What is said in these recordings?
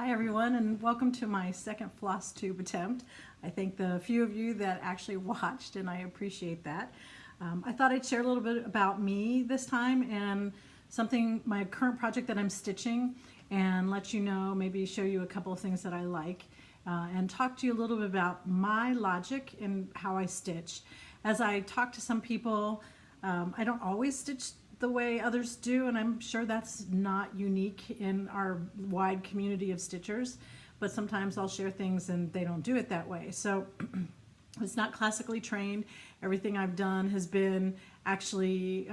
Hi everyone, and welcome to my second FlossTube attempt. I thank the few of you that actually watched, and I appreciate that. I thought I'd share a little bit about me this time and my current project that I'm stitching, and let you know, maybe show you a couple of things that I like, and talk to you a little bit about my logic and how I stitch. As I talk to some people, I don't always stitch the way others do, and I'm sure that's not unique in our wide community of stitchers, but sometimes I'll share things and they don't do it that way. So it's not classically trained. Everything I've done has been actually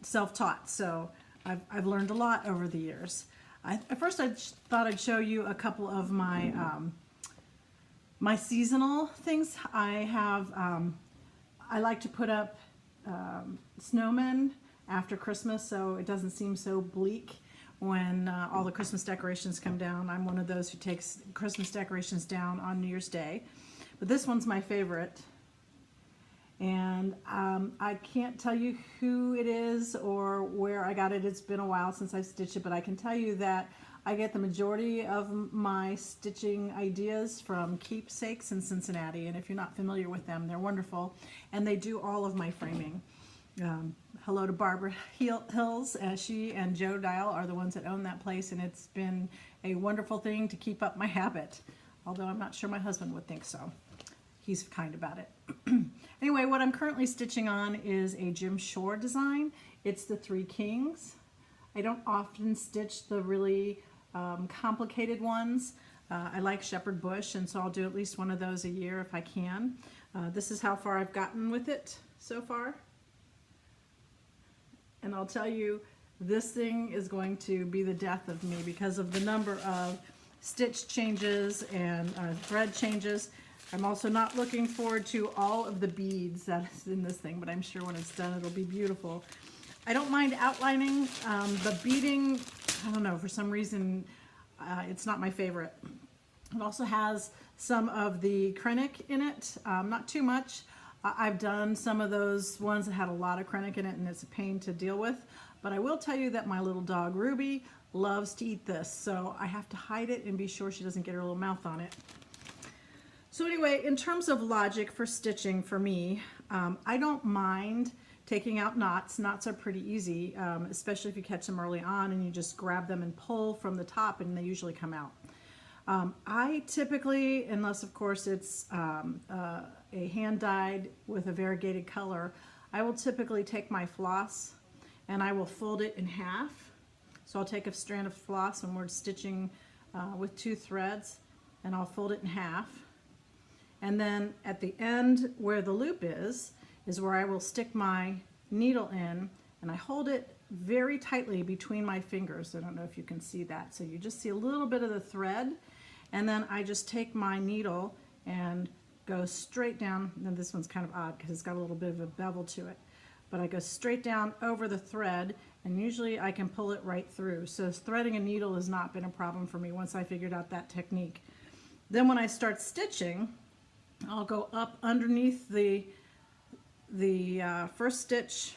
self-taught, so I've learned a lot over the years. At first I thought I'd show you a couple of my my seasonal things. I like to put up snowmen after Christmas, so it doesn't seem so bleak when all the Christmas decorations come down. I'm one of those who takes Christmas decorations down on New Year's Day, but this one's my favorite, and I can't tell you who it is or where I got it. It's been a while since I've stitched it, but I can tell you that I get the majority of my stitching ideas from Keepsakes in Cincinnati, and if you're not familiar with them, they're wonderful, and they do all of my framing. Hello to Barbara Hills, she and Joe Dial are the ones that own that place, and it's been a wonderful thing to keep up my habit, although I'm not sure my husband would think so. He's kind about it. Anyway, what I'm currently stitching on is a Jim Shore design. It's the Three Kings. I don't often stitch the really complicated ones. I like shepherd bush, and so I'll do at least one of those a year if I can. This is how far I've gotten with it so far. And I'll tell you, this thing is going to be the death of me because of the number of stitch changes and thread changes. I'm also not looking forward to all of the beads that's in this thing, but I'm sure when it's done it'll be beautiful. I don't mind outlining. The beading, I don't know, for some reason it's not my favorite. It also has some of the Krennic in it, not too much. I've done some of those ones that had a lot of Krennic in it, and it's a pain to deal with, but I will tell you that my little dog Ruby loves to eat this, so I have to hide it and be sure she doesn't get her little mouth on it. So anyway, in terms of logic for stitching for me, I don't mind taking out knots. Knots are pretty easy, especially if you catch them early on and you just grab them and pull from the top, and they usually come out. I typically, unless of course it's a hand dyed with a variegated color, I will typically take my floss and I will fold it in half. So I'll take a strand of floss and we're stitching with 2 threads, and I'll fold it in half. And then at the end where the loop is where I will stick my needle in, and I hold it very tightly between my fingers. I don't know if you can see that. So you just see a little bit of the thread, and then I just take my needle and go straight down. And this one's kind of odd because it's got a little bit of a bevel to it, but I go straight down over the thread, and usually I can pull it right through. So threading a needle has not been a problem for me once I figured out that technique. Then when I start stitching, I'll go up underneath the first stitch.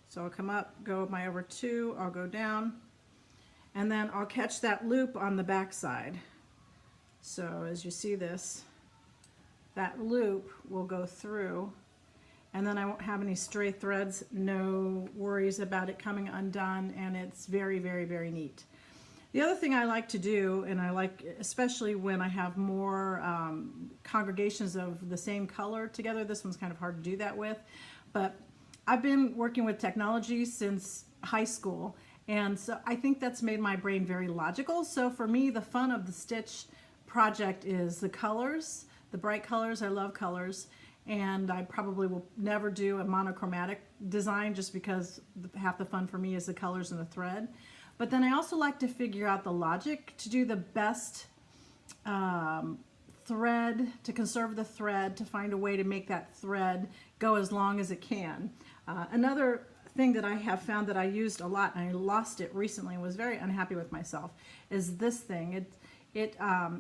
So I'll come up, go my over 2, I'll go down, and then I'll catch that loop on the back side. So as you see this, that loop will go through, and then I won't have any stray threads, no worries about it coming undone, and it's very, very, very neat. The other thing I like to do, and I like especially when I have more congregations of the same color together, this one's kind of hard to do that with, but I've been working with technology since high school, and so I think that's made my brain very logical. So for me, the fun of the stitch project is the colors, the bright colors. I love colors, and I probably will never do a monochromatic design just because half the fun for me is the colors and the thread. But then I also like to figure out the logic to do the best thread, to conserve the thread, to find a way to make that thread go as long as it can. Another thing that I have found that I used a lot, and I lost it recently and was very unhappy with myself, is this thing. It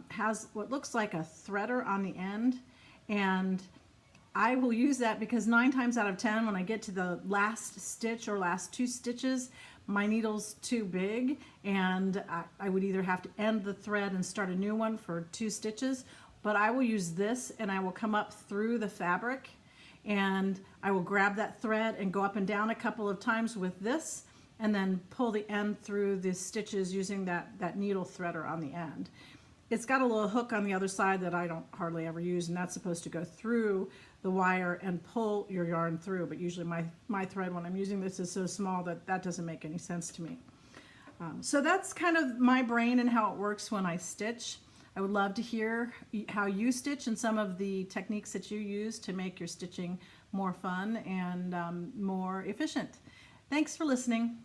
has what looks like a threader on the end, and I will use that because 9 times out of 10 when I get to the last stitch or last 2 stitches, my needle's too big, and I would either have to end the thread and start a new one for 2 stitches, but I will use this and I will come up through the fabric and I will grab that thread and go up and down a couple of times with this and then pull the end through the stitches using that needle threader on the end. It's got a little hook on the other side that I don't hardly ever use, and that's supposed to go through the wire and pull your yarn through, but usually my thread when I'm using this is so small that that doesn't make any sense to me. So that's kind of my brain and how it works when I stitch. I would love to hear how you stitch and some of the techniques that you use to make your stitching more fun and more efficient. Thanks for listening.